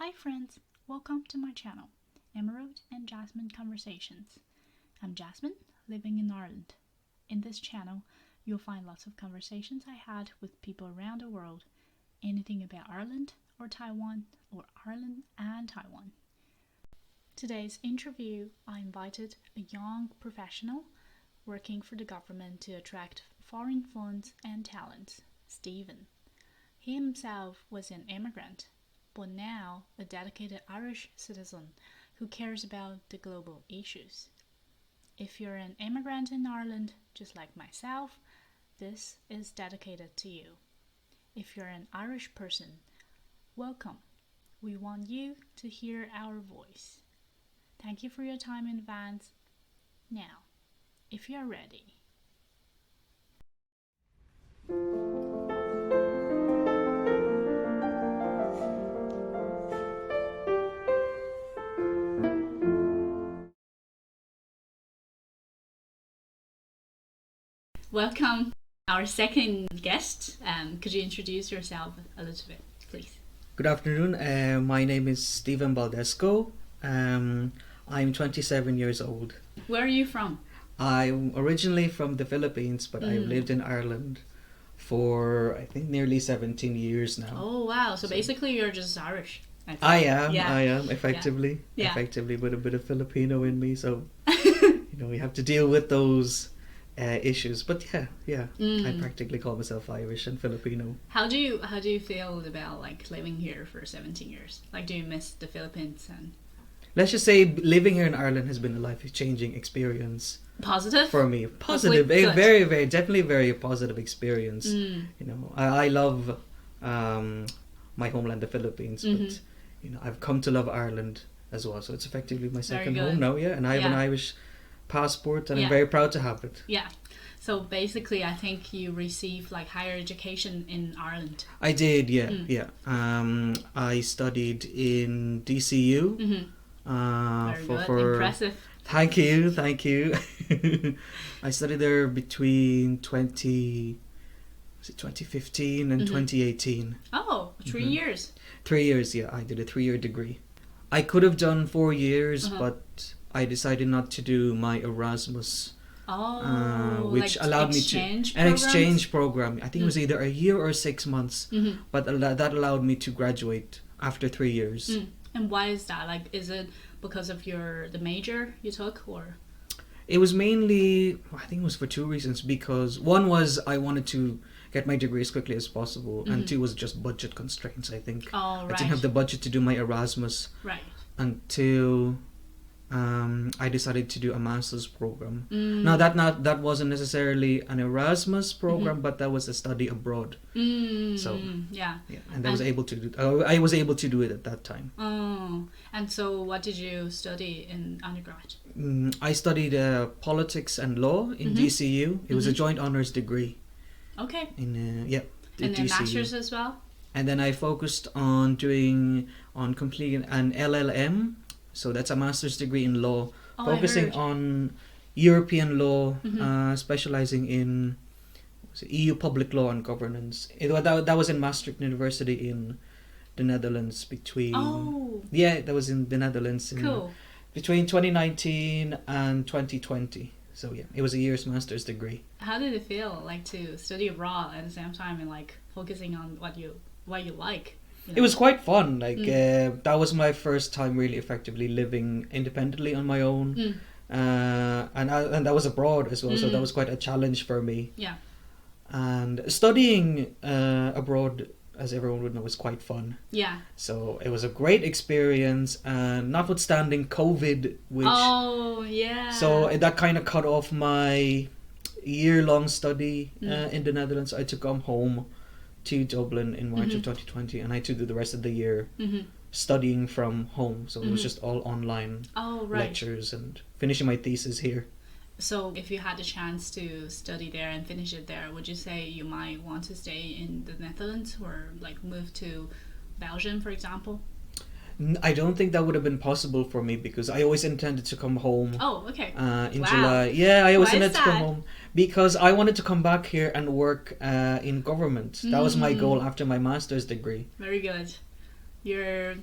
Hi friends, welcome to my channel, Emerald and Jasmine Conversations. I'm Jasmine, living in Ireland. In this channel, you'll find lots of conversations I had with people around the world, anything about Ireland or Taiwan, or Ireland and Taiwan. Today's interview, I invited a young professional working for the government to attract foreign funds and talents, Stephen. He himself was an immigrant, but now a dedicated Irish citizen who cares about the global issues. If you're an immigrant in Ireland, just like myself, this is dedicated to you. If you're an Irish person, welcome. We want you to hear our voice. Thank you for your time in advance. Now, if you're ready. Welcome, our second guest. Could you introduce yourself a little bit, please? Good afternoon. My name is Stephen Baldesco. I'm 27 years old. Where are you from? I'm originally from the Philippines, but I've lived in Ireland for, I think, nearly 17 years now. Oh, wow. So basically you're just Irish. I am, effectively. Yeah. Effectively, with a bit of Filipino in me, so, we have to deal with those issues. But I practically call myself Irish and Filipino. How do you feel about living here for 17 years? Do you miss the Philippines? And let's just say living here in Ireland has been a life-changing experience. Positive? For me. Positive. A very, very, definitely very positive experience. I love my homeland, the Philippines, but I've come to love Ireland as well. So it's effectively my second home now, and I have an Irish passport, and I'm very proud to have it. Yeah. So basically, I think you received higher education in Ireland. I did, yeah. I studied in DCU. Very good. Impressive. Thank you. I studied there between 2015 and 2018. Oh, 3 years. 3 years, yeah. I did a 3-year degree. I could have done 4 years, but I decided not to do my Erasmus, which allowed me to an exchange program. I think it was either a year or 6 months, but that allowed me to graduate after 3 years. And why is that? Is it because of the major you took, or? It was mainly, I think it was for 2 reasons. Because one was I wanted to get my degree as quickly as possible, and 2 was just budget constraints. I think I didn't have the budget to do my Erasmus until I decided to do a master's program. Now that wasn't necessarily an Erasmus program, but that was a study abroad. So and I was able to do it at that time. Oh, and so what did you study in undergrad? I studied politics and law in DCU. It was a joint honors degree. Okay. In and then DCU. masters as well. And then I focused on completing an LLM. So that's a master's degree in law, focusing on European law, specializing in EU public law and governance. That was in Maastricht University in the Netherlands that was in the Netherlands between 2019 and 2020. So it was a year's master's degree. How did it feel to study abroad at the same time and focusing on what you like? It was quite fun. That was my first time really effectively living independently on my own, and that was abroad as well. So that was quite a challenge for me. Yeah. And studying abroad, as everyone would know, was quite fun. Yeah. So it was a great experience, and notwithstanding COVID, so that kind of cut off my year-long study in the Netherlands. I had to come home to Dublin in March of 2020, and I had to do the rest of the year studying from home. So it was just all online lectures and finishing my thesis here. So if you had the chance to study there and finish it there, would you say you might want to stay in the Netherlands or move to Belgium, for example? I don't think that would have been possible for me because I always intended to come home. Oh, okay. In July. Yeah, I always intended to come home because I wanted to come back here and work in government. That was my goal after my master's degree. Very good. You're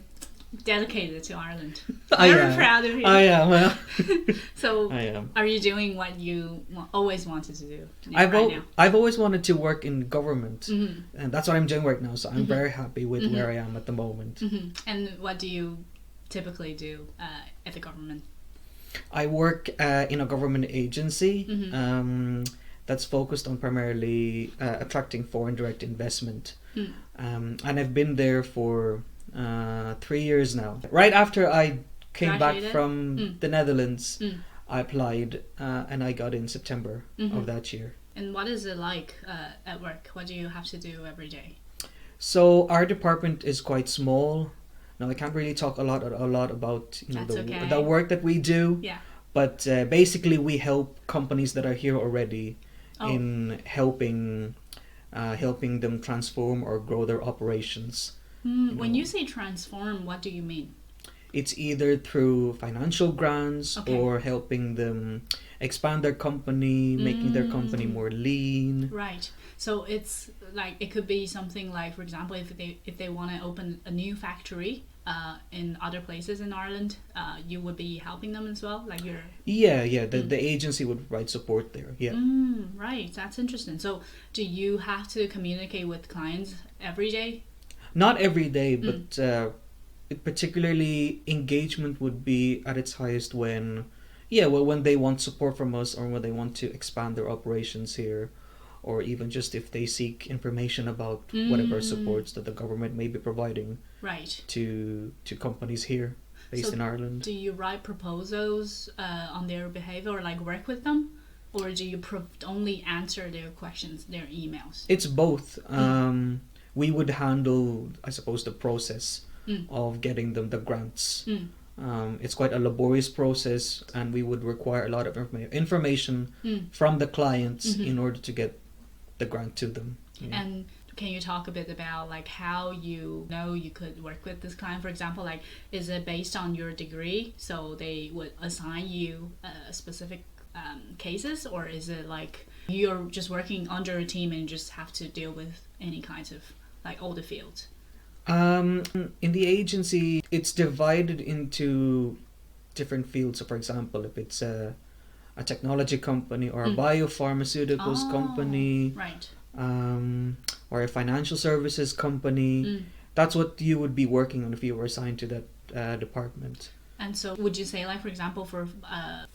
dedicated to Ireland. I Very am. proud of you. I am. So, I am. are you doing what you always wanted to do right now? I've always wanted to work in government, Mm-hmm. and that's what I'm doing right now. So I'm Mm-hmm. very happy with Mm-hmm. where I am at the moment. Mm-hmm. And what do you typically do at the government? I work in a government agency Mm-hmm. that's focused on primarily attracting foreign direct investment. And I've been there for 3 years now. Right after I came back from the Netherlands, I applied and I got in September of that year. And what is it like at work? What do you have to do every day? So our department is quite small. Now I can't really talk a lot about the work that we do. Yeah. But basically we help companies that are here already in helping them transform or grow their operations. When you say transform, what do you mean? It's either through financial grants or helping them expand their company, making their company more lean. Right. So it's like it could be something like, for example, if they want to open a new factory in other places in Ireland, you would be helping them as well, like you're. The agency would provide support there. Yeah. Right. That's interesting. So do you have to communicate with clients every day? Not every day, but particularly engagement would be at its highest when they want support from us or when they want to expand their operations here, or even just if they seek information about whatever supports that the government may be providing to companies here based in Ireland. Do you write proposals on their behavior or like work with them? Or do you only answer their questions, their emails? It's both. We would handle, I suppose, the process of getting them the grants. It's quite a laborious process, and we would require a lot of information from the clients in order to get the grant to them. And can you talk a bit about like how you know you could work with this client? For example, like is it based on your degree, so they would assign you specific cases, or is it like you're just working under a team and you just have to deal with any kinds of like all the fields? In the agency, it's divided into different fields. So for example, if it's a technology company or a biopharmaceuticals company, or a financial services company, that's what you would be working on if you were assigned to that department. And so would you say, like, for example, for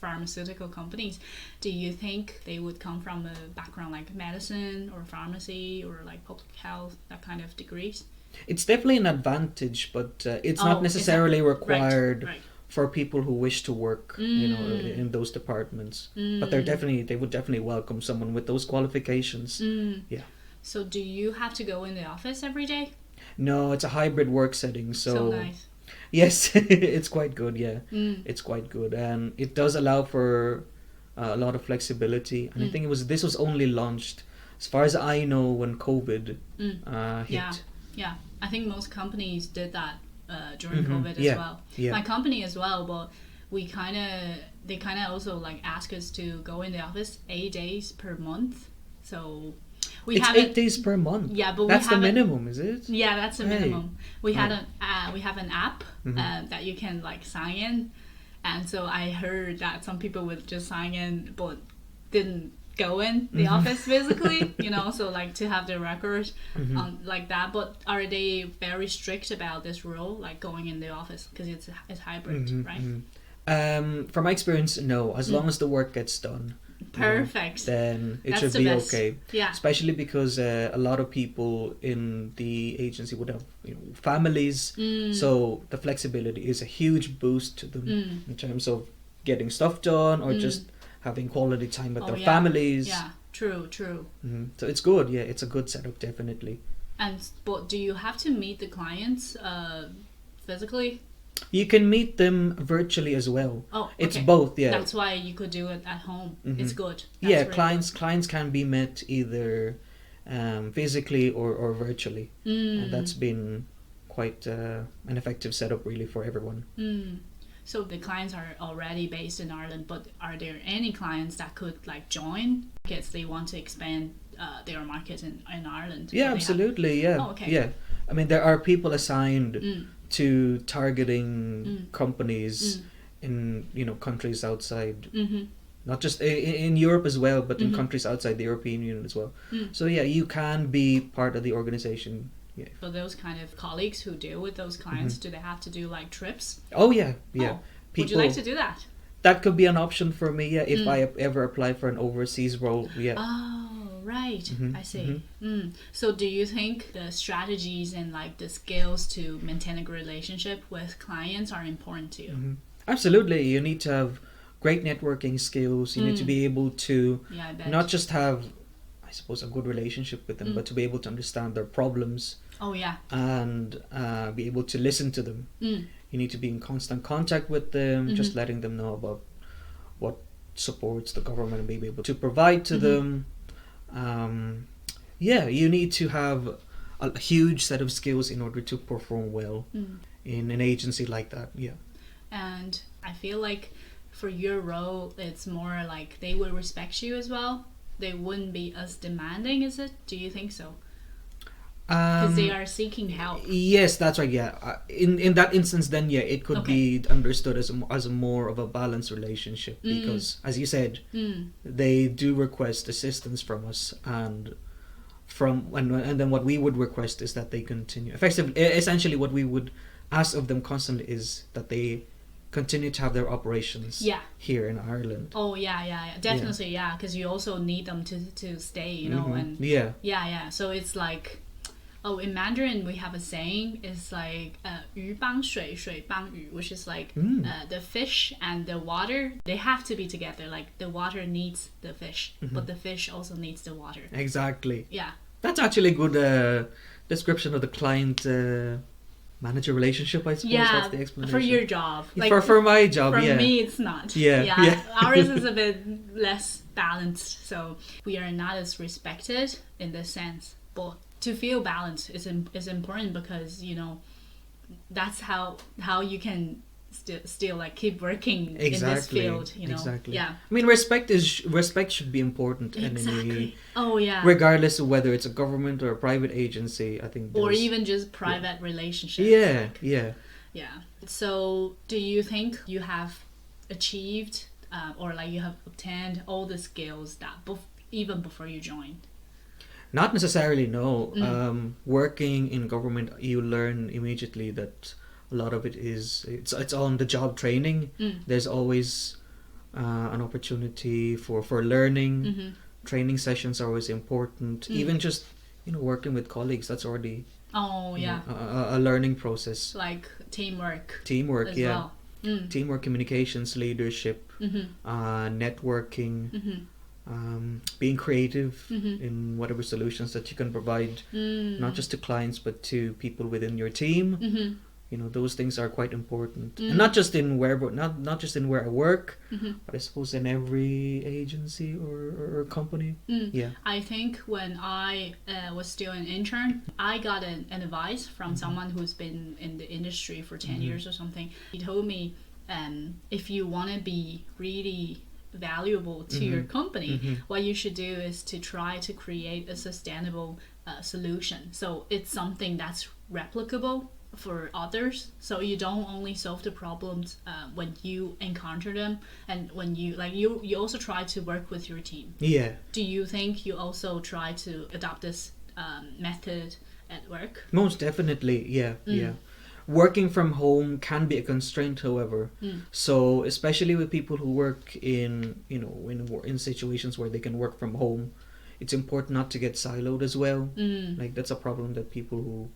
pharmaceutical companies, do you think they would come from a background like medicine or pharmacy or like public health, that kind of degrees? It's definitely an advantage, but it's not necessarily required for people who wish to work, in those departments. But they would definitely welcome someone with those qualifications. Yeah. So do you have to go in the office every day? No, it's a hybrid work setting. So nice. Yes, it's quite good. Yeah, it's quite good, and it does allow for a lot of flexibility. And I think this was only launched, as far as I know, when COVID hit. Yeah, I think most companies did that during COVID as well. Yeah. My company as well, but they kind of also like ask us to go in the office 8 days per month. So it's 8 days per month. Yeah, but that's the minimum, is it? Yeah, that's the minimum. We have an app that you can like sign in, and so I heard that some people would just sign in but didn't go in the office physically, so like to have the record like that. But are they very strict about this rule, like going in the office, because it's hybrid, right? From my experience, no. As long as the work gets done, perfect, then it should be okay. Yeah, especially because a lot of people in the agency would have families, so the flexibility is a huge boost to them in terms of getting stuff done or just having quality time with their families. Yeah, true. So it's good. Yeah, it's a good setup, definitely. But do you have to meet the clients physically? You can meet them virtually as well. Oh, okay. It's both. Yeah, that's why you could do it at home. It's good. That's really clients can be met either physically or virtually, and that's been quite an effective setup really for everyone. So the clients are already based in Ireland, but are there any clients that could like join because they want to expand their market in Ireland? Yeah, absolutely. Yeah. Oh, okay. Yeah. I mean, there are people assigned to targeting companies in countries outside, not just in Europe as well, but in countries outside the European Union as well. So yeah, you can be part of the organization. Yeah. For those kind of colleagues who deal with those clients, do they have to do like trips? Oh yeah. Would you like to do that? That could be an option for me, yeah, if I ever apply for an overseas role, yeah. Oh, right. I see. So do you think the strategies and like the skills to maintain a good relationship with clients are important to you? Absolutely. You need to have great networking skills. You need to be able to not just have, I suppose, a good relationship with them, but to be able to understand their problems. Oh, yeah. And be able to listen to them. You need to be in constant contact with them, just letting them know about what supports the government may be able to provide to them. You need to have a huge set of skills in order to perform well in an agency like that. Yeah. And I feel like for your role, it's more like they will respect you as well. They wouldn't be as demanding, is it? Do you think so? Because they are seeking help. Yes, that's right. Yeah, in that instance, then it could be understood as a more of a balanced relationship because, as you said, they do request assistance from us, and then what we would request is that they continue. Essentially, what we would ask of them constantly is that they continue to have their operations here in Ireland. Oh yeah, definitely, yeah, because you also need them to stay, and so it's like. Oh, in Mandarin we have a saying. It's like 鱼帮水，水帮鱼, which is like the fish and the water, they have to be together. Like the water needs the fish, but the fish also needs the water. Exactly. Yeah. That's actually a good description of the client manager relationship, I suppose. Yeah, that's the explanation. For your job. Like, for my job, for me, it's not. Yeah. Ours is a bit less balanced, so we are not as respected in this sense. But to feel balanced is important because that's how you can still like keep working in this field. Exactly. Yeah. I mean, respect should be important. Exactly. Regardless of whether it's a government or a private agency, I think. Or even just private relationships. Yeah. So, do you think you have achieved or like you have obtained all the skills that even before you joined? Not necessarily, no. Working in government, you learn immediately that a lot of it's on the job training. There's always an opportunity for learning. Training sessions are always important. Even just working with colleagues, that's already a learning process. Like teamwork as well. Well. Teamwork, communications, leadership, networking. Being creative in whatever solutions that you can provide, not just to clients but to people within your team. Those things are quite important, and not just in where I work, but I suppose in every agency or company. I think when I was still an intern, I got an advice from someone who's been in the industry for 10 years or something. He told me, if you want to be really valuable to your company, what you should do is to try to create a sustainable solution. So it's something that's replicable for others, so you don't only solve the problems when you encounter them, and when you also try to work with your team. Do you think you also try to adopt this method at work? Most definitely. Yeah. Working from home can be a constraint, however. So especially with people who work in situations where they can work from home, it's important not to get siloed as well. Like that's a problem that people who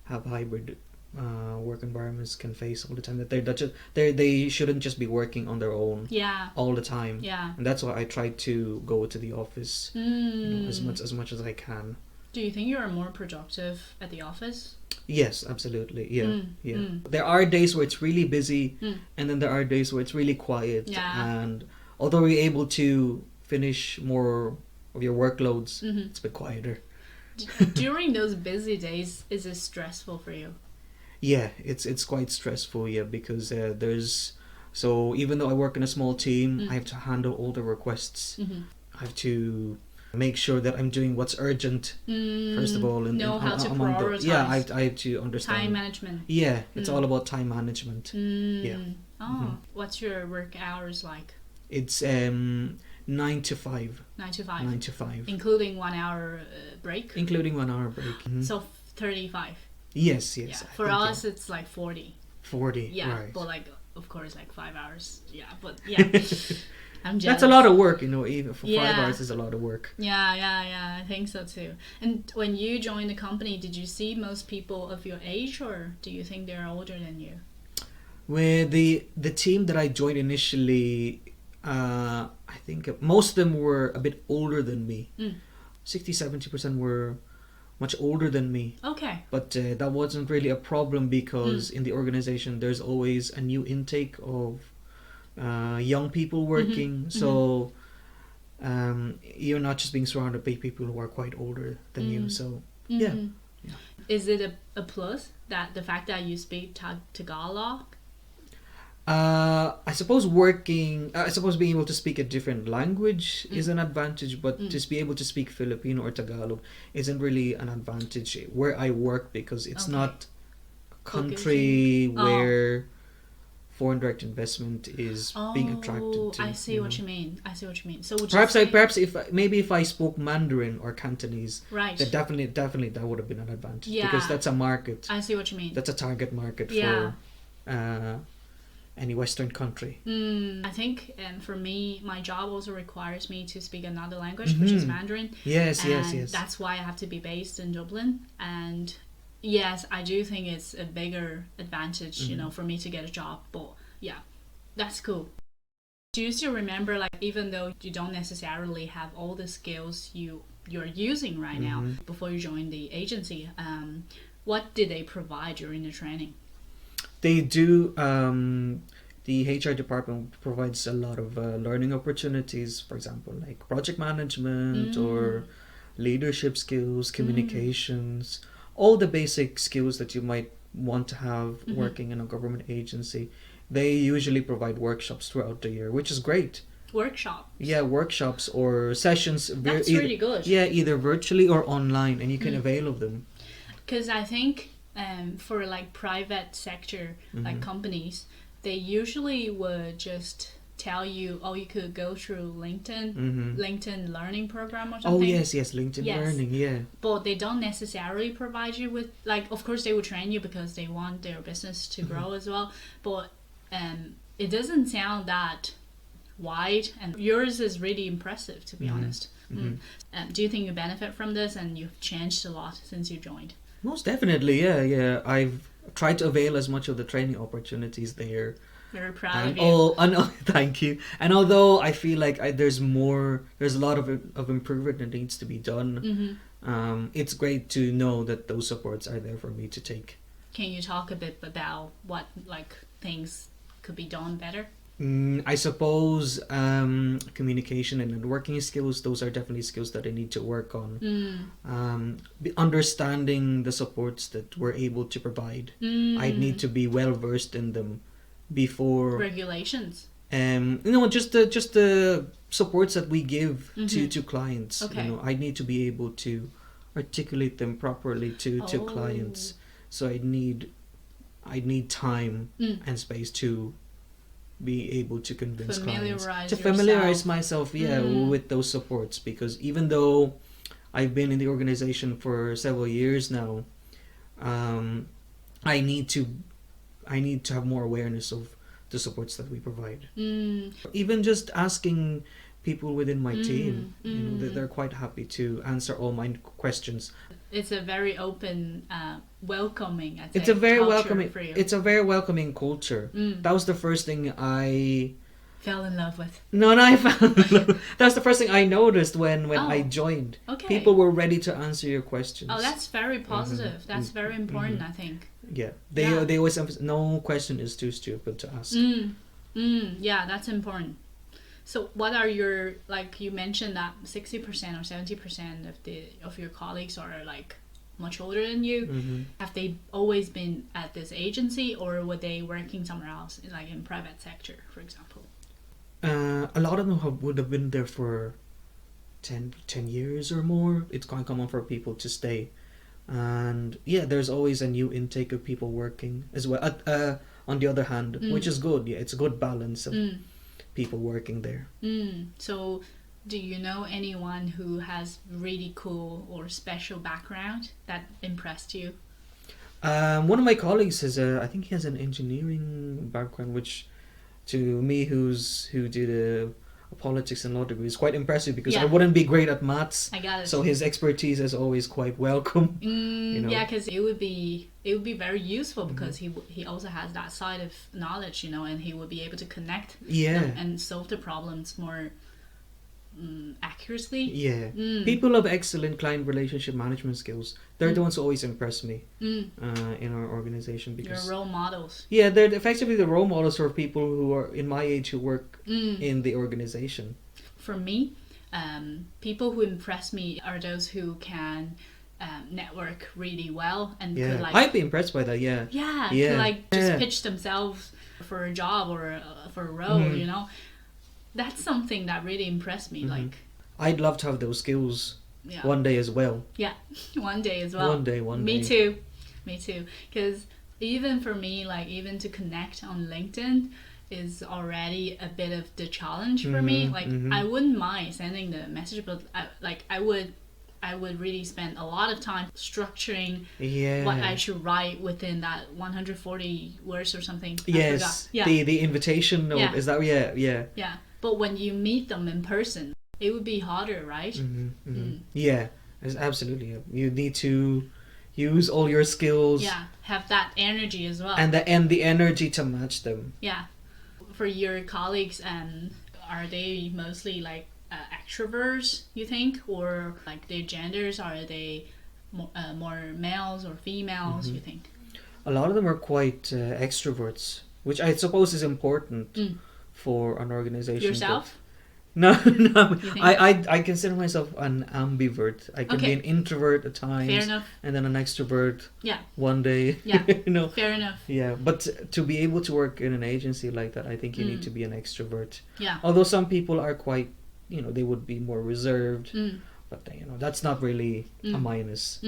have hybrid work environments can face all the time. That they shouldn't just be working on their own all the time. And that's why I try to go to the office as much as I can. Do you think you're more productive at the office? Yes, absolutely. Yeah. There are days where it's really busy, and then there are days where it's really quiet. And although you're able to finish more of your workloads, it's a bit quieter. During those busy days, is it stressful for you? Yeah, it's quite stressful. Yeah, because so even though I work in a small team, I have to handle all the requests. I have to make sure that I'm doing what's urgent first of all. And know how to prioritize. I have to understand. Time management. Yeah, it's all about time management. Yeah. Oh, what's your work hours like? It's 9 to 5. 9 to 5. 9 to 5. Including 1 hour break? Including 1 hour break. So 35. Yes. Yeah. For us, it's like 40. 40. Yeah, right. but like, of course, like 5 hours. Yeah, but yeah. I'm jealous. That's a lot of work, even for 5 hours is a lot of work. Yeah, I think so too. And when you joined the company, did you see most people of your age, or do you think they're older than you? With the team that I joined initially, I think most of them were a bit older than me. 60-70% were much older than me. Okay. But that wasn't really a problem because in the organization there's always a new intake of young people working. So you're not just being surrounded by people who are quite older than you. So yeah. Is it a plus that the fact that you speak Tagalog? I suppose being able to speak a different language is an advantage, but just be able to speak Filipino or Tagalog isn't really an advantage where I work, because it's not a country where foreign direct investment is being attracted to. I see what you mean. So would perhaps if I spoke Mandarin or Cantonese, right, that definitely that would have been an advantage, because that's a market. I see what you mean. That's a target market for any Western country. I think for me, my job also requires me to speak another language, which is Mandarin. Yes. That's why I have to be based in Dublin. And yes, I do think it's a bigger advantage, for me to get a job. But yeah, that's cool. Do you still remember, like, even though you don't necessarily have all the skills you're using right now before you joined the agency, what did they provide during the training? They do. The HR department provides a lot of learning opportunities, for example, like project management or leadership skills, communications, all the basic skills that you might want to have working in a government agency. They usually provide workshops throughout the year, which is great. Workshops? Yeah, workshops or sessions. That's really good. Yeah, either virtually or online, and you can avail of them. Because I think for like private sector like companies, they usually would just tell you, you could go through LinkedIn learning program or something. Oh yes, LinkedIn learning, yeah. But they don't necessarily provide you with, like, of course they will train you because they want their business to grow as well, but it doesn't sound that wide, and yours is really impressive, to be honest. Do you think you benefit from this, and you've changed a lot since you joined? Most definitely, yeah. I've tried to avail as much of the training opportunities there. Very proud of you. Thank you. And although I feel like there's a lot of improvement that needs to be done, it's great to know that those supports are there for me to take. Can you talk a bit about what, like, things could be done better? I suppose communication and networking skills, those are definitely skills that I need to work on. Understanding the supports that we're able to provide. I need to be well versed in them before regulations. Just the supports that we give to clients. Okay. I need to be able to articulate them properly to clients. So I need time and space to be able to convince clients to familiarize myself with those supports, because even though I've been in the organization for several years now, I need to have more awareness of the supports that we provide. Even just asking people within my team, they're quite happy to answer all my questions. It's a very open, welcoming. It's a very welcoming culture. That was the first thing I fell in love with. I fell in love. That's the first thing I noticed when I joined. Okay. People were ready to answer your questions. Oh, that's very positive. That's very important, I think. Yeah. They always emphasize, no question is too stupid to ask. Yeah, that's important. So what are your, like, you mentioned that 60% or 70% of your colleagues are like much older than you. Have they always been at this agency, or were they working somewhere else, like in private sector, for example? A lot of them would have been there for 10 years or more, it's quite common for people to stay. And yeah, there's always a new intake of people working as well. On the other hand, which is good. Yeah, it's a good balance of people working there. So do you know anyone who has really cool or special background that impressed you? One of my colleagues I think he has an engineering background, which to me, who did a politics and law degree, is quite impressive, because I wouldn't be great at maths. I got it. So his expertise is always quite welcome. Yeah, because it would be very useful, because he also has that side of knowledge, and he would be able to connect and solve the problems more accurately. People of excellent client relationship management skills, they're the ones who always impress me in our organization, because your role models. They're effectively the role models for people who are in my age who work in the organization. For me, people who impress me are those who can network really well and could, like, I'd be impressed by that. Could, like, just pitch themselves for a job or for a role. That's something that really impressed me. Like, I'd love to have those skills one day as well. One day as well. One day. Me too. Because even for me, like, even to connect on LinkedIn is already a bit of the challenge for me. Like, I wouldn't mind sending the message, but I would really spend a lot of time structuring what I should write within that 140 words or something. Yes. The invitation note. Is that Yeah. But when you meet them in person, it would be harder, right? Yeah, absolutely. You need to use all your skills. Yeah, have that energy as well. And the energy to match them. Yeah. For your colleagues, are they mostly like extroverts, you think? Or like their genders, are they more males or females, you think? A lot of them are quite extroverts, which I suppose is important for an organization. Yourself? No. I consider myself an ambivert. I can be an introvert at times. Fair enough. And then an extrovert one day. Yeah. Fair enough. Yeah, but to be able to work in an agency like that, I think you need to be an extrovert. Yeah. Although some people are quite, they would be more reserved. But that's not really a minus.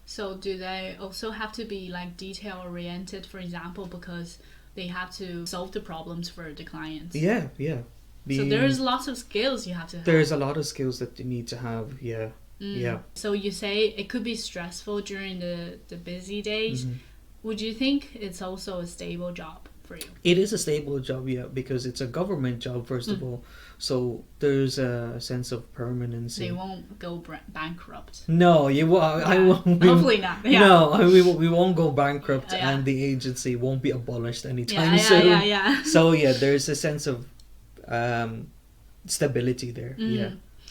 So do they also have to be like detail oriented, for example, because they have to solve the problems for the clients? Yeah. So there's lots of skills you have to have. There's a lot of skills that you need to have, yeah. So you say it could be stressful during the busy days. Would you think it's also a stable job for you? It is a stable job, because it's a government job, first of all. So there's a sense of permanency. They won't go bankrupt. No, I won't. Hopefully not. Yeah. No, we won't go bankrupt, and the agency won't be abolished anytime soon. Yeah. So there's a sense of stability there.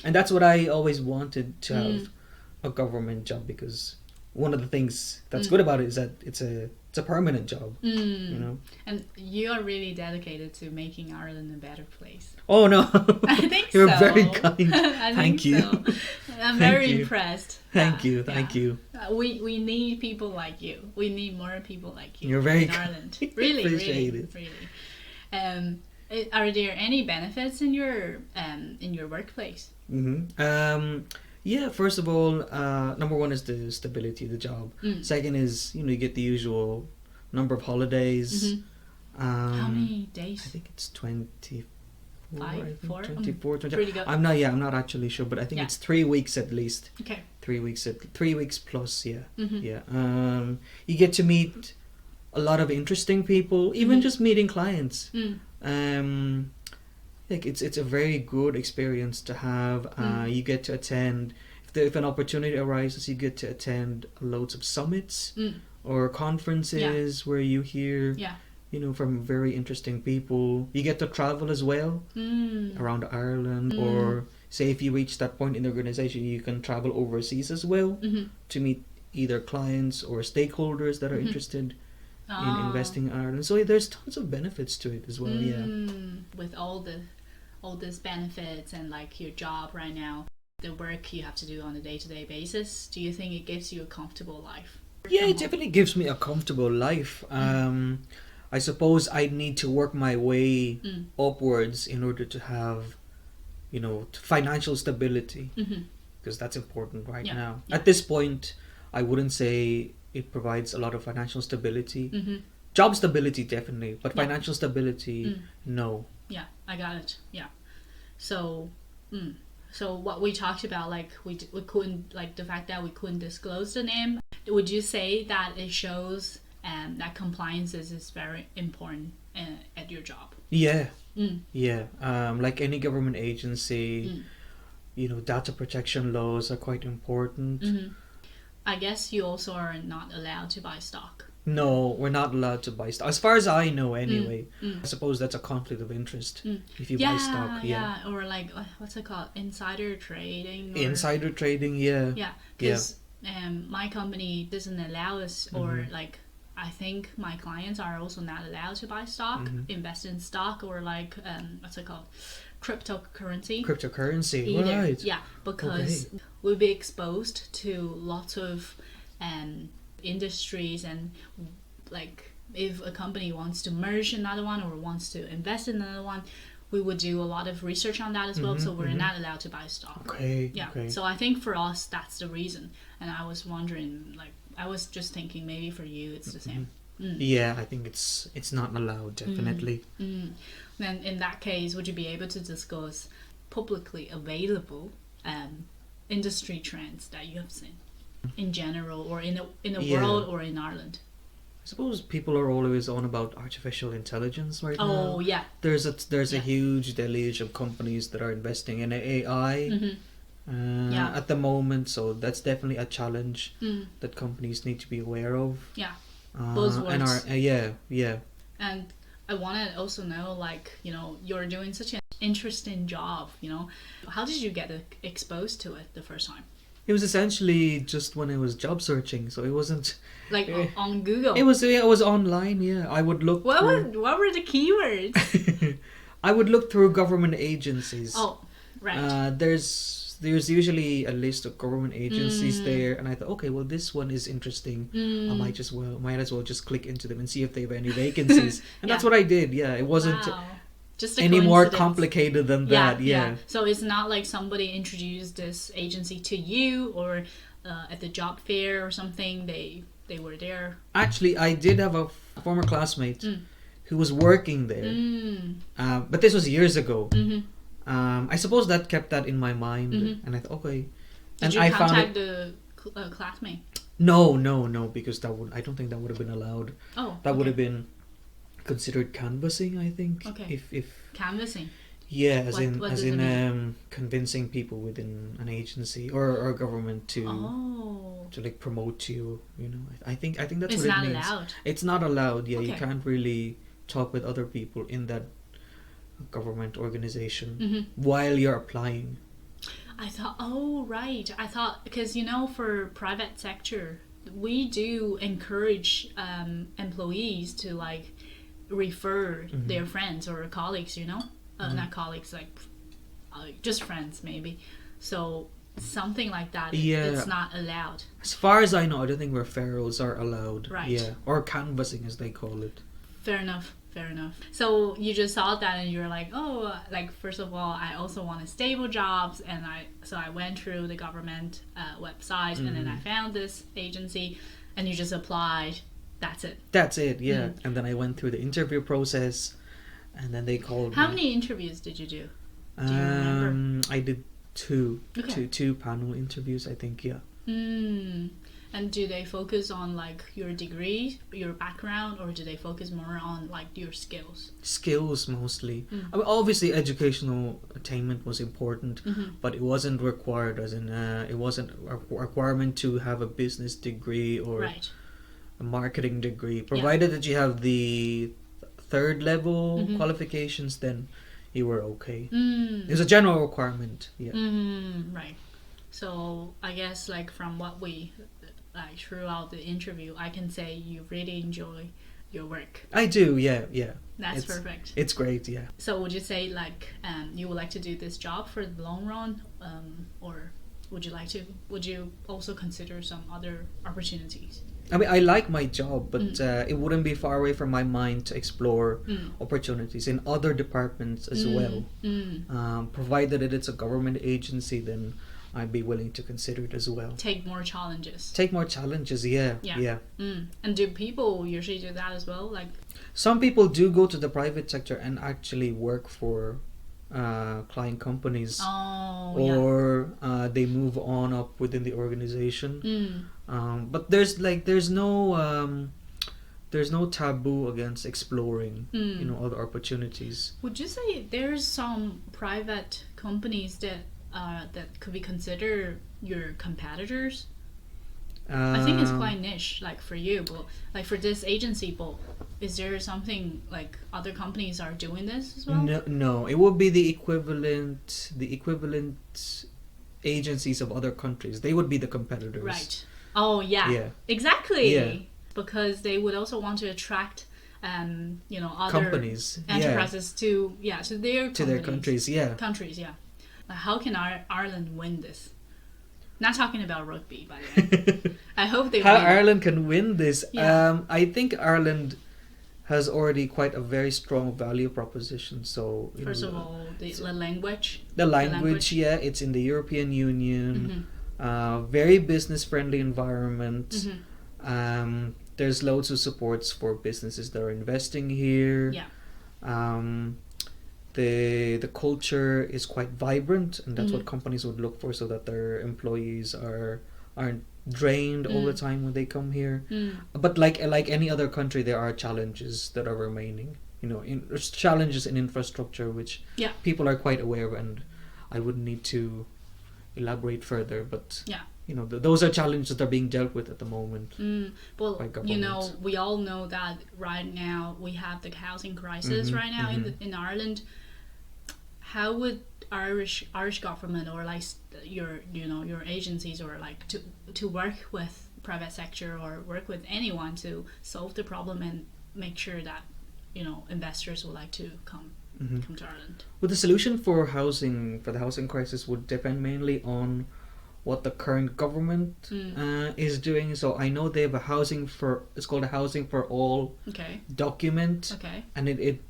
And that's what I always wanted to have, a government job, because one of the things that's good about it is that it's a permanent job. And you are really dedicated to making Ireland a better place. Oh no. I think You're so. very kind. Thank you. I'm very impressed. Thank you. We need people like you. We need more people like you. You're very in Ireland. Really, really. Are there any benefits in your workplace? First of all, number one is the stability of the job. Second is, you get the usual number of holidays. How many days? I think it's 24. 24. Pretty good. I'm not actually sure, but I think it's 3 weeks at least. Okay. 3 weeks plus. You get to meet a lot of interesting people, even just meeting clients. It's a very good experience to have. You get to attend, if an opportunity arises, you get to attend loads of summits or conferences where you hear from very interesting people. You get to travel as well around Ireland, or say if you reach that point in the organization, you can travel overseas as well to meet either clients or stakeholders that are interested in investing in Ireland. So there's tons of benefits to it as well. With all these benefits and like your job right now, the work you have to do on a day-to-day basis, do you think it gives you a comfortable life? Yeah, it definitely gives me a comfortable life. I suppose I need to work my way upwards in order to have financial stability, because that's important right now. At this point, I wouldn't say it provides a lot of financial stability. Job stability, definitely, but financial stability, no. Yeah, I got it. Yeah. So what we talked about, like we couldn't, like the fact that we couldn't disclose the name, would you say that it shows that compliance is very important at your job? Yeah. Like any government agency, data protection laws are quite important. I guess you also are not allowed to buy stock. No, we're not allowed to buy stock. As far as I know, anyway. I suppose that's a conflict of interest if you buy stock. Yeah, or like, what's it called? Insider trading? Insider trading, yeah. Yeah, because my company doesn't allow us, or like, I think my clients are also not allowed to buy stock, invest in stock, or like, what's it called? Cryptocurrency, either. Right? Yeah, because we'll be exposed to lots of industries, and like if a company wants to merge another one or wants to invest in another one, we would do a lot of research on that as well. So we're not allowed to buy stock. Okay. So I think for us that's the reason, and I was wondering, like, I was just thinking maybe for you it's the same. Yeah, I think it's not allowed, definitely. Then in that case, would you be able to discuss publicly available industry trends that you have seen in general, or in the world, or in Ireland? I suppose people are always on about artificial intelligence right now. Oh yeah. There's a huge deluge of companies that are investing in AI at the moment, so that's definitely a challenge that companies need to be aware of. Yeah. Buzzwords. Yeah. And I want to also know, like, you're doing such an interesting job, how did you get exposed to it the first time? It was essentially just when I was job searching, so it wasn't like on Google. It was online. Yeah, I would look. What were the keywords? I would look through government agencies. Oh, right. There's usually a list of government agencies there, and I thought, okay, well, this one is interesting. I might as well just click into them and see if they have any vacancies. And that's what I did. Yeah, it wasn't. Wow. Just any more complicated than that. Yeah. So it's not like somebody introduced this agency to you, or at the job fair or something, they were there. Actually, I did have a former classmate who was working there, but this was years ago. I suppose that kept that in my mind, and I thought, okay. Did you contact the classmate? No, because I don't think that would have been allowed. Oh, that would have been considered canvassing, I think. Okay. If canvassing. Yeah, as in convincing people within an agency or government to like promote you. I think that's what it means. It's not allowed. It's not allowed. Yeah, you can't really talk with other people in that government organization while you're applying. I thought because for private sector we do encourage employees to like refer their friends or colleagues, not colleagues, like just friends maybe. So something like that, it's not allowed. As far as I know, I don't think referrals are allowed. Right. Yeah, or canvassing as they call it. Fair enough. So you just saw that and you're like, oh, like first of all, I also want stable jobs, and I went through the government website and then I found this agency, and you just applied. That's it. Yeah. And then I went through the interview process, and then they called me. How many interviews did you do? Do you remember? I did two panel interviews, I think. Yeah. And do they focus on like your degree, your background, or do they focus more on like your skills? Skills mostly. I mean, obviously educational attainment was important, but it wasn't required, as in it wasn't a requirement to have a business degree or a marketing degree. Provided that you have the third level qualifications, then you were okay. It's a general requirement. Yeah. Right. So I guess like from what we like throughout the interview, I can say you really enjoy your work. I do, yeah. That's perfect. It's great, yeah. So would you say like you would like to do this job for the long run, or would you also consider some other opportunities? I mean, I like my job, but it wouldn't be far away from my mind to explore opportunities in other departments as well. Provided that it's a government agency, then I'd be willing to consider it as well. Take more challenges. Yeah. And do people usually do that as well? Like, some people do go to the private sector and actually work for client companies, or they move on up within the organization. But there's no taboo against exploring other opportunities. Would you say there's some private companies that could be considered your competitors? I think it's quite niche, like for you, but like for this agency, but is there something like other companies are doing this as well? No, it would be the equivalent agencies of other countries. They would be the competitors. Right. Oh yeah. Exactly. Yeah. Because they would also want to attract other companies, enterprises to their countries. Like, how can Ireland win this? Not talking about rugby, by the way. I hope they how win. Ireland can win this. I think Ireland has already quite a very strong value proposition. So first of all, the language. The language, it's in the European Union. Very business friendly environment. There's loads of supports for businesses that are investing here. The culture is quite vibrant, and that's what companies would look for, so that their employees aren't drained all the time when they come here. But like any other country, there are challenges that are remaining. There's challenges in infrastructure, which people are quite aware of, and I wouldn't need to elaborate further. But those are challenges that are being dealt with at the moment. Well, we all know that right now we have the housing crisis right now in Ireland. How would Irish government, or like your agencies, or like to work with private sector or work with anyone to solve the problem and make sure that investors would like to come to Ireland? Well, the solution for the housing crisis would depend mainly on what the current government is doing. So I know they have it's called a Housing for All document, and it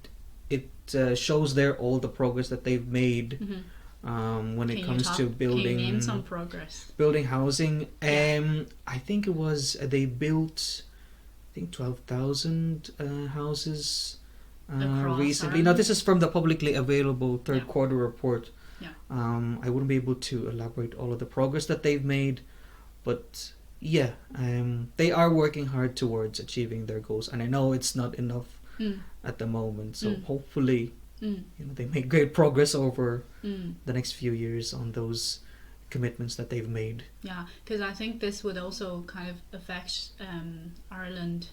shows there all the progress that they've made when it comes to building. Can you name some progress? Building housing. I think they built 12,000 houses recently. Now this is from the publicly available third quarter report. I wouldn't be able to elaborate all of the progress that they've made, but they are working hard towards achieving their goals, and I know it's not enough at the moment, so hopefully they make great progress over the next few years on those commitments that they've made. Because I think this would also kind of affect Ireland,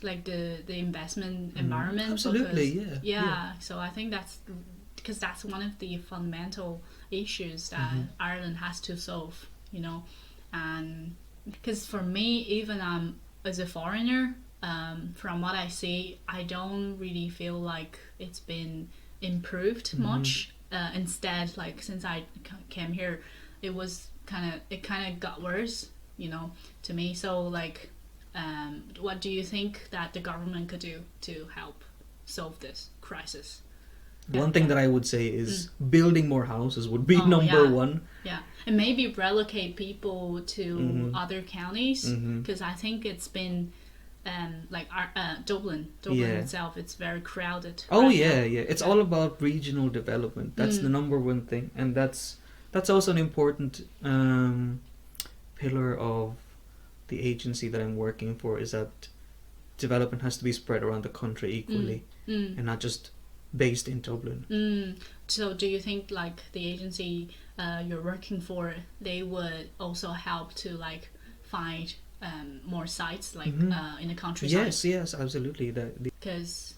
like the investment environment. Absolutely. So I think that's one of the fundamental issues that Ireland has to solve, and because for me, even as a foreigner, from what I see, I don't really feel like it's been improved much. Instead, like since I came here, it kind of got worse, to me. So like, what do you think that the government could do to help solve this crisis? One thing that I would say is building more houses would be number one. And maybe relocate people to other counties, because I think it's been like Dublin itself, it's very crowded. It's all about regional development. That's the number one thing, and that's also an important pillar of the agency that I'm working for, is that development has to be spread around the country equally and not just based in Dublin. So do you think like the agency you're working for, they would also help to like find more sites like in the countryside? Yes, absolutely. Because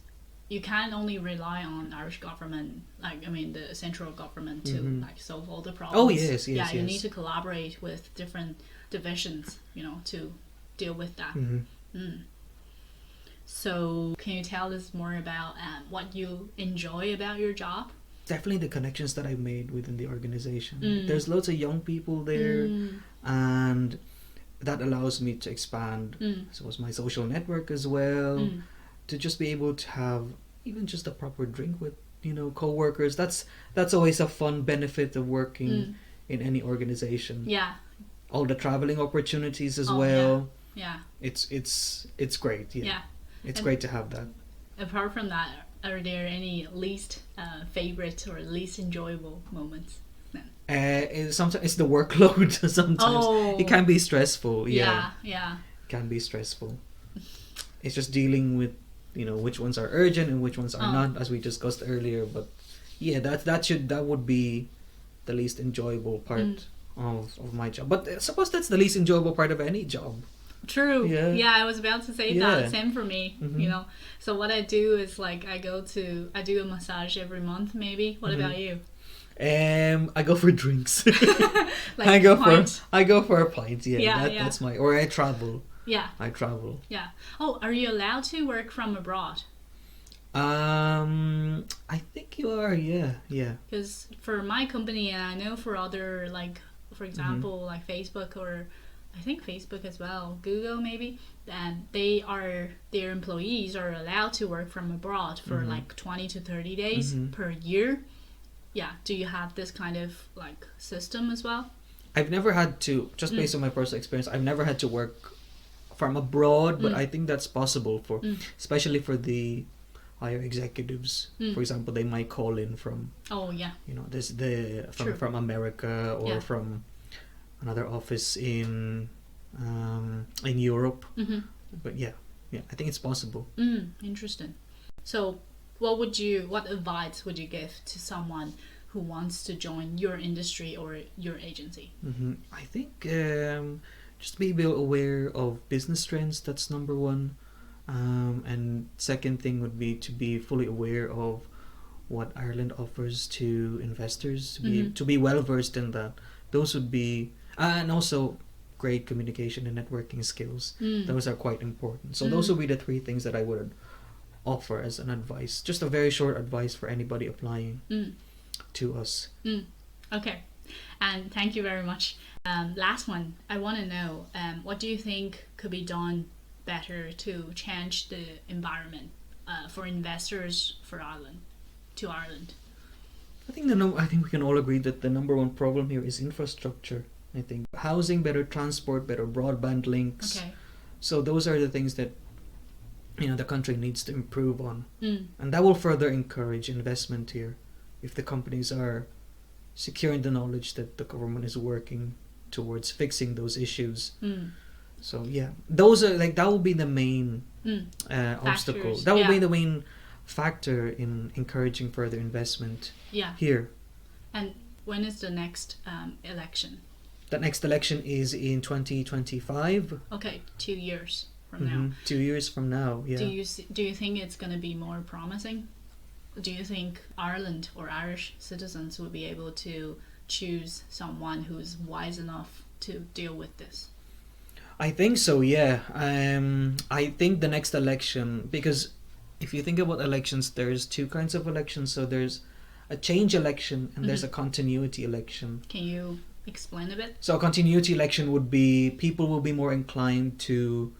you can't only rely on Irish government, the central government to like solve all the problems. You need to collaborate with different divisions, to deal with that. So can you tell us more about what you enjoy about your job? Definitely the connections that I've made within the organization. There's lots of young people there, and that allows me to expand so was my social network as well, to just be able to have even just a proper drink with, you know, co-workers. That's always a fun benefit of working in any organization. Yeah. All the traveling opportunities as well. Yeah. It's great. Yeah. It's and great to have that. Apart from that, are there any least favorite or least enjoyable moments? Sometimes it's the workload. Sometimes it can be stressful. Yeah. It can be stressful. It's just dealing with, you know, which ones are urgent and which ones are not, as we discussed earlier. But yeah, that would be the least enjoyable part of my job. But I suppose that's the least enjoyable part of any job. True. Yeah, I was about to say that. Same for me. You know. So what I do is like I do a massage every month maybe. What about you? I go for drinks. Like I go for a pint. That's my, or I travel. Yeah. I travel. Yeah. Oh, are you allowed to work from abroad? I think you are. Yeah. Because for my company, and I know for other, like, for example, like Facebook, or I think Facebook as well, Google maybe, and their employees are allowed to work from abroad for like 20 to 30 days per year. Yeah. Do you have this kind of like system as well? I've never had to, just based on my personal experience, I've never had to work from abroad, but I think that's possible for, especially for the higher executives. For example, they might call in from, you know, from America or from another office in Europe. But yeah, I think it's possible. Interesting. So what advice would you give to someone who wants to join your industry or your agency? I think just be aware of business trends. That's number one. And second thing would be to be fully aware of what Ireland offers to investors, to be well versed in that. Those would be, and also great communication and networking skills. Those are quite important. So those would be the three things that I would offer as an advice. Just a very short advice for anybody applying to us. Okay. And thank you very much. Last one, I want to know, what do you think could be done better to change the environment for investors to Ireland? I think we can all agree that the number one problem here is infrastructure. I think housing, better transport, better broadband links. Okay. So those are the things that, you know, the country needs to improve on, and that will further encourage investment here if the companies are secure in the knowledge that the government is working towards fixing those issues. So yeah, those are like, that will be the main obstacle. That will be the main factor in encouraging further investment here. And when is the next election? The next election is in 2025. Okay, 2 years from now. 2 years from now, yeah. Do you think it's going to be more promising? Do you think Ireland or Irish citizens will be able to choose someone who's wise enough to deal with this? I think so, yeah. I think the next election, because if you think about elections, there's two kinds of elections. So there's a change election and there's a continuity election. Can you explain a bit? So a continuity election would be, people will be more inclined to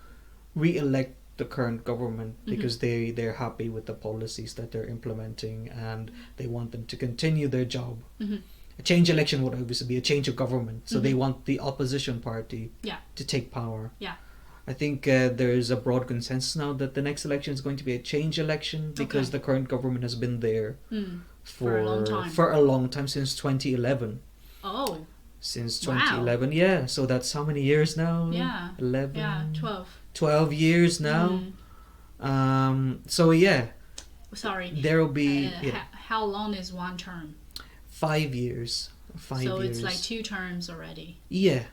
re-elect the current government because they're happy with the policies that they're implementing and they want them to continue their job. A change election would obviously be a change of government, so they want the opposition party to take power. I think there is a broad consensus now that the next election is going to be a change election because the current government has been there for a long time, since 2011. Oh. Since 2011, yeah. So that's how many years now? 11. Yeah, 12. 12 years now. So yeah. Sorry. There will be. How long is one term? 5 years. 5 years. So it's like 2 terms already. Yeah.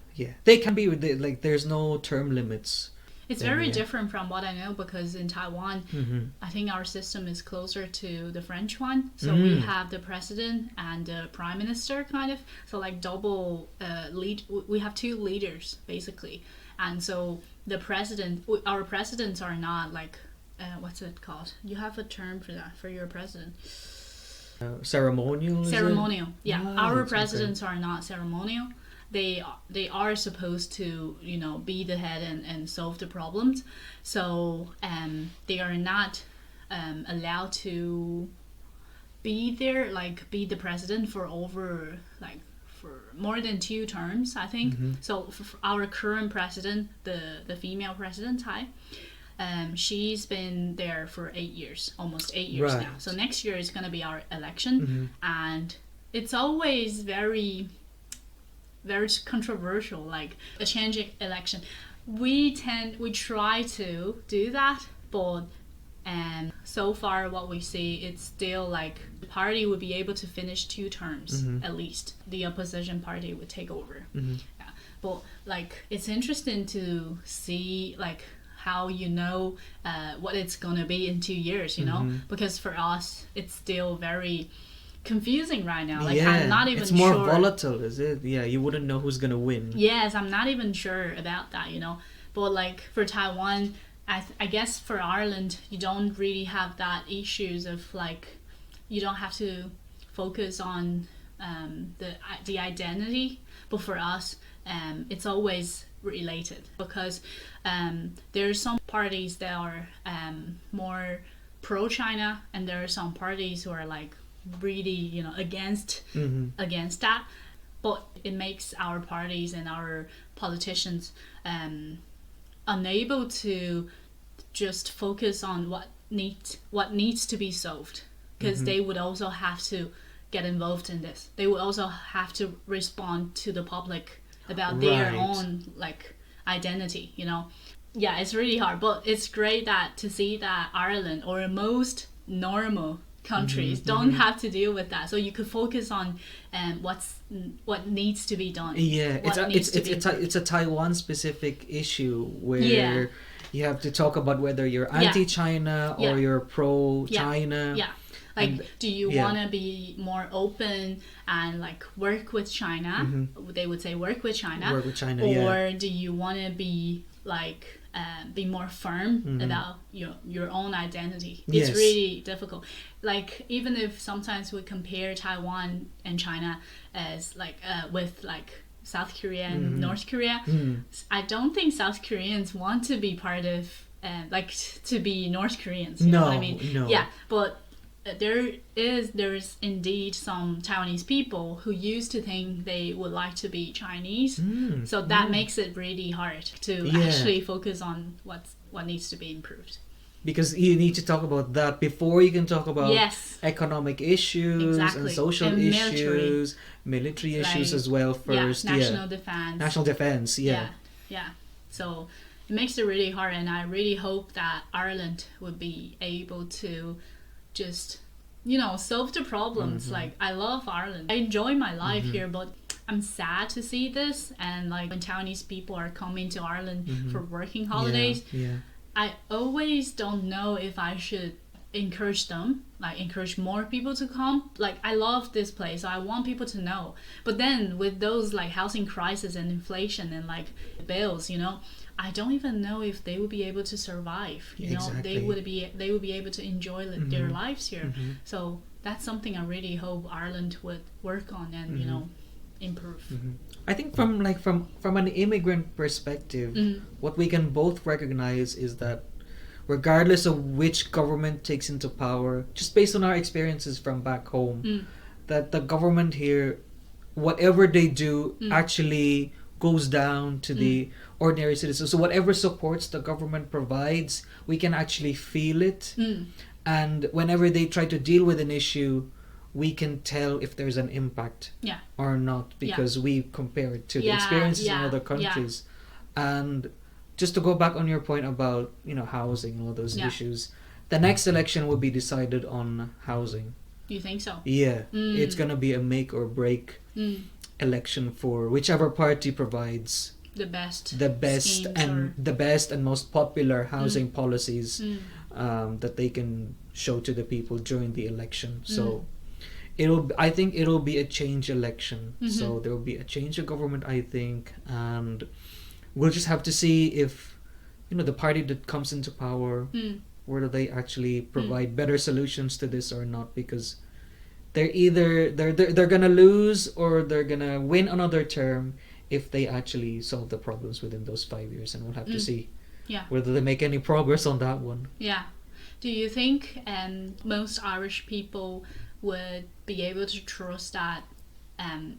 They can be like, there's no term limits. It's very different from what I know, because in Taiwan, I think our system is closer to the French one. So we have the president and the prime minister, kind of. So like double lead. We have 2 leaders basically, and so our presidents are not like what's it called? You have a term for that, for your president. Ceremonial. Ceremonial. Yeah, our presidents are not ceremonial. they are supposed to, be the head and solve the problems. So they are not allowed to be there, like be the president for more than 2 terms, I think. So for our current president, the female president, she's been there for 8 years, almost 8 years now. So next year is going to be our election, and it's always very, very controversial, like a changing election. We try to do that, but so far what we see, it's still like the party would be able to finish 2 terms at least. The opposition party would take over. Yeah. But like it's interesting to see like how what it's gonna be in 2 years, because for us it's still very confusing right now. Like I'm not even sure. It's more volatile, is it? Yeah, you wouldn't know who's gonna win. Yes, I'm not even sure about that, But like for Taiwan, I guess for Ireland, you don't really have that issues of like, you don't have to focus on the identity. But for us, it's always related, because there's some parties that are more pro-China, and there are some parties who are like really against that. But it makes our parties and our politicians unable to just focus on what needs to be solved, because they would also have to get involved in this. They would also have to respond to the public about their own like identity. Yeah, it's really hard, but it's great to see that Ireland, or most normal countries, don't have to deal with that. So you could focus on what needs to be done. Yeah, it's a Taiwan specific issue where you have to talk about whether you're anti-China or you're pro-China. Yeah. Like, do you want to be more open and like work with China? They would say work with China. Work with China, or do you want to be like be more firm about your own identity? It's really difficult. Like even if sometimes we compare Taiwan and China as like with like South Korea and North Korea, I don't think South Koreans want to be part of like to be North Koreans. You know what I mean? No. Yeah, but there is indeed some Taiwanese people who used to think they would like to be Chinese, so that makes it really hard to actually focus on what needs to be improved. Because you need to talk about that before you can talk about economic issues and social issues, military issues as well first. National defense. Yeah. So it makes it really hard, and I really hope that Ireland would be able to just solve the problems. Like I love Ireland, I enjoy my life here, but I'm sad to see this. And like when Taiwanese people are coming to Ireland for working holidays, I always don't know if I should encourage them, like encourage more people to come. Like I love this place, so I want people to know, but then with those like housing crisis and inflation and like bills, I don't even know if they would be able to survive. They would be able to enjoy their lives here. So that's something I really hope Ireland would work on and improve. I think from an immigrant perspective, what we can both recognize is that regardless of which government takes into power, just based on our experiences from back home, that the government here, whatever they do, actually goes down to the ordinary citizens. So whatever supports the government provides, we can actually feel it. And whenever they try to deal with an issue, we can tell if there's an impact or not, because we compare it to the experiences in other countries. And just to go back on your point about housing and all those issues, the next election will be decided on housing. You think so? Yeah. It's gonna be a make or break election for whichever party provides the best and most popular housing policies that they can show to the people during the election. So I think it'll be a change election. So there will be a change of government, I think, and we'll just have to see if the party that comes into power, whether they actually provide better solutions to this or not, because they're either they're gonna lose or they're gonna win another term if they actually solve the problems within those 5 years, and we'll have to see Yeah. whether they make any progress on that one. Yeah. Do you think most Irish people would be able to trust that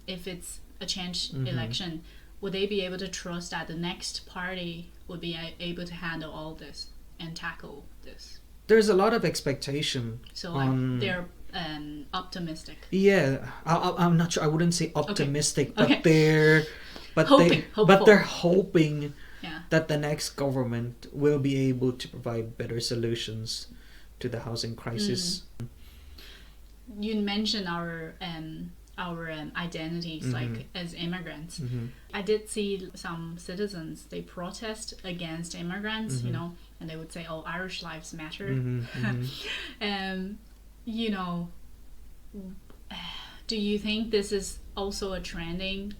if it's a change election, would they be able to trust that the next party would be able to handle all this and tackle this? There's a lot of expectation. So like they're optimistic. Yeah, I'm not sure. I wouldn't say optimistic, Okay. but they're hoping that the next government will be able to provide better solutions to the housing crisis. You mentioned our identities like as immigrants. I did see some citizens, they protest against immigrants, you know, and they would say, oh, Irish lives matter. You know, do you think this is also a trending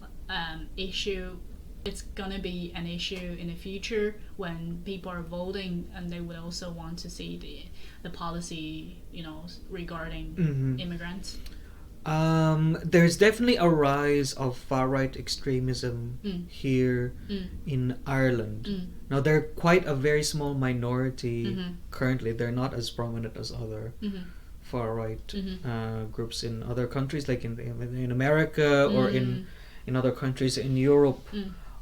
issue? It's gonna be an issue in the future when people are voting, and they would also want to see the policy, you know, regarding immigrants. There's definitely a rise of far-right extremism here in Ireland. Now, they're quite a very small minority currently. They're not as prominent as other far-right groups in other countries, like in America or in other countries in Europe.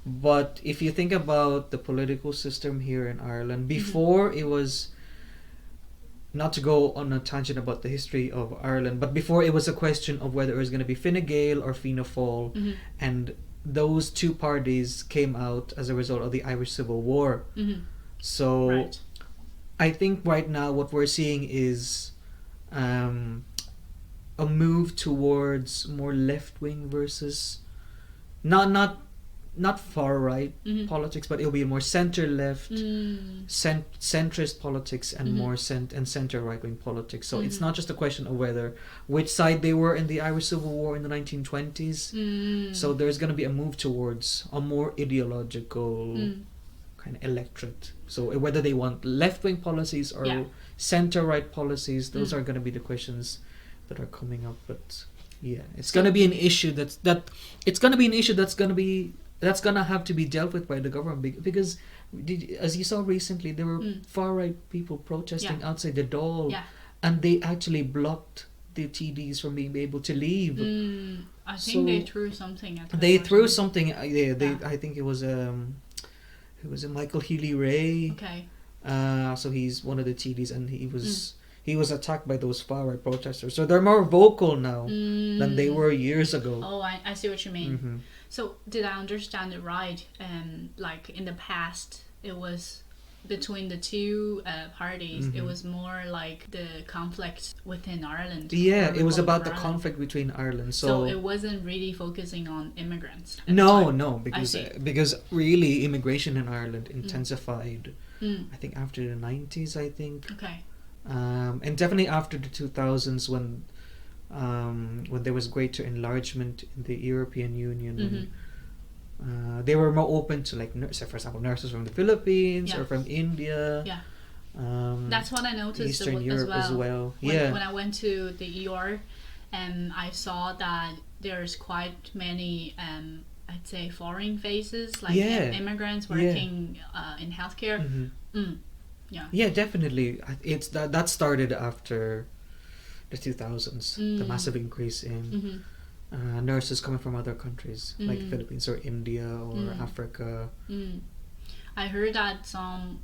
But if you think about the political system here in Ireland, before it was, not to go on a tangent about the history of Ireland, but before it was a question of whether it was going to be Fine Gael or Fianna Fáil, and those two parties came out as a result of the Irish Civil War. So I think right now what we're seeing is a move towards more left-wing versus not far-right politics, but it'll be more center-left, centrist politics, and more center right-wing politics. So it's not just a question of which side they were in the Irish Civil War in the 1920s. So there's going to be a move towards a more ideological kind of electorate. So whether they want left-wing policies or center-right policies, those are going to be the questions that are coming up. But yeah, it's going to be an issue that's going to have to be dealt with by the government, because as you saw recently, there were far-right people protesting outside the Dáil, and they actually blocked the TDs from being able to leave. I think they threw something at them. They threw something. I think it was Michael Healy-Rae. Okay. So he's one of the TDs, and he was attacked by those far-right protesters. So they're more vocal now than they were years ago. Oh, I see what you mean. So did I understand it right? Like in the past, it was between the two parties. It was more like the conflict within Ireland. Yeah, it was about the conflict between Ireland. So it wasn't really focusing on immigrants. No, because really immigration in Ireland intensified. I think after the 90s. Okay. And definitely after the 2000s, when there was greater enlargement in the European Union, they were more open to, like, for example, nurses from the Philippines or from India. Yeah. That's what I noticed Eastern Europe as well. When I went to the ER, I saw that there's quite many, I'd say, foreign faces, like immigrants working in healthcare. Yeah, definitely. It's that started after the 2000s, the massive increase in nurses coming from other countries like the Philippines or India or Africa. I heard that some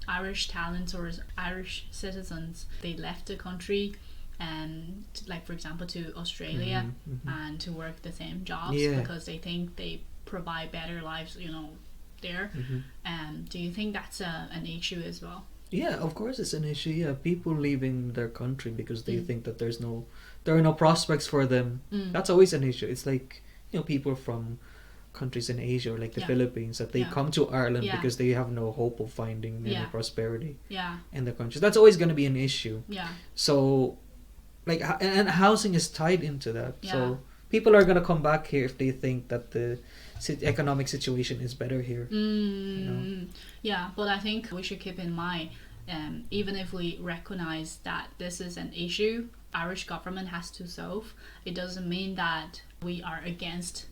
Irish talents or Irish citizens, they left the country and, like, for example, to Australia and to work the same jobs because they think they provide better lives, you know, there. Do you think that's an issue as well? Yeah, of course it's an issue. Yeah, people leaving their country because they think that there are no prospects for them. That's always an issue. It's like, you know, people from countries in Asia or like the Philippines, that they come to Ireland because they have no hope of finding any prosperity in the country. That's always going to be an issue. So, like, and housing is tied into that. So people are going to come back here if they think that the economic situation is better here. You know? Yeah, but I think we should keep in mind, even if we recognize that this is an issue Irish government has to solve, it doesn't mean that we are against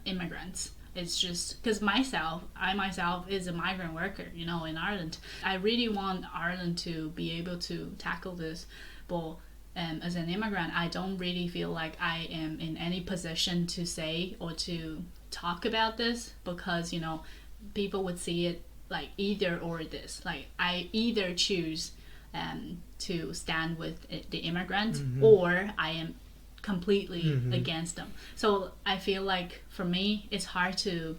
immigrants. It's just because I myself is a migrant worker, in Ireland. I really want Ireland to be able to tackle this, but as an immigrant, I don't really feel like I am in any position to say or to talk about this, because people would see it like either or this. Like I either choose to stand with the immigrants, or I am completely against them. So I feel like for me it's hard to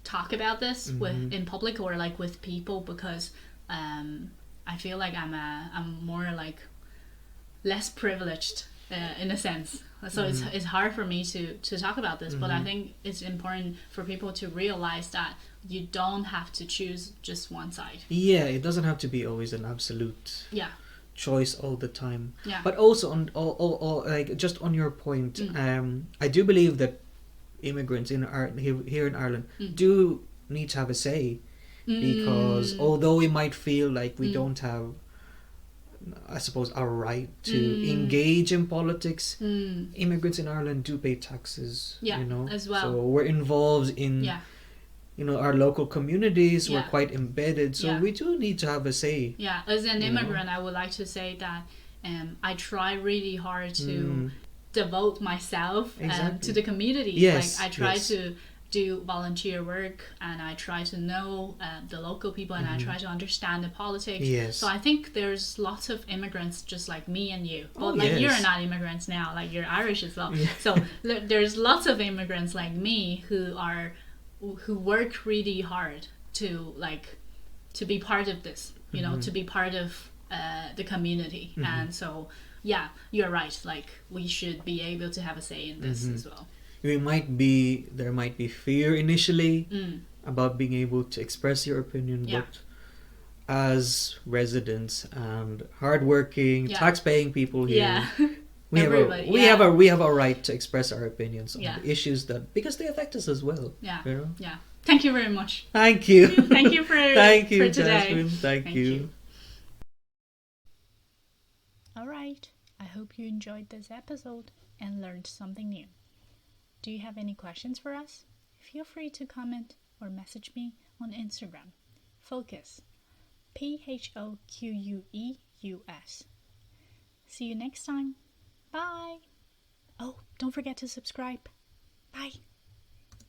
talk about this in public or like with people, because I feel like I'm more like less privileged in a sense. So it's hard for me to talk about this, but I think it's important for people to realize that you don't have to choose just one side. Yeah, it doesn't have to be always an absolute choice all the time. Yeah. But also on like just on your point, I do believe that immigrants here in Ireland do need to have a say, because although we might feel like we don't have, I suppose, our right to engage in politics, immigrants in Ireland do pay taxes, as well. So we're involved in our local communities. We're quite embedded, so we do need to have a say. Yeah, as an immigrant, I would like to say that I try really hard to devote myself to the community. Yes, like I try to do volunteer work, and I try to know the local people, and I try to understand the politics. Yes. So I think there's lots of immigrants just like me and you. But you're not immigrants now, like you're Irish as well. Yeah. So there's lots of immigrants like me who work really hard to be part of this, to be part of the community. And so you're right, like we should be able to have a say in this as well. There might be fear initially about being able to express your opinion, but as residents and hardworking, tax-paying people here, we have a right to express our opinions on the issues because they affect us as well. Yeah. Yeah. Thank you very much. Thank you. Thank you for Thank you, for today. Jasmine. Thank you. All right. I hope you enjoyed this episode and learned something new. Do you have any questions for us? Feel free to comment or message me on Instagram. Focus. PHOQUEUS. See you next time. Bye. Oh, don't forget to subscribe. Bye.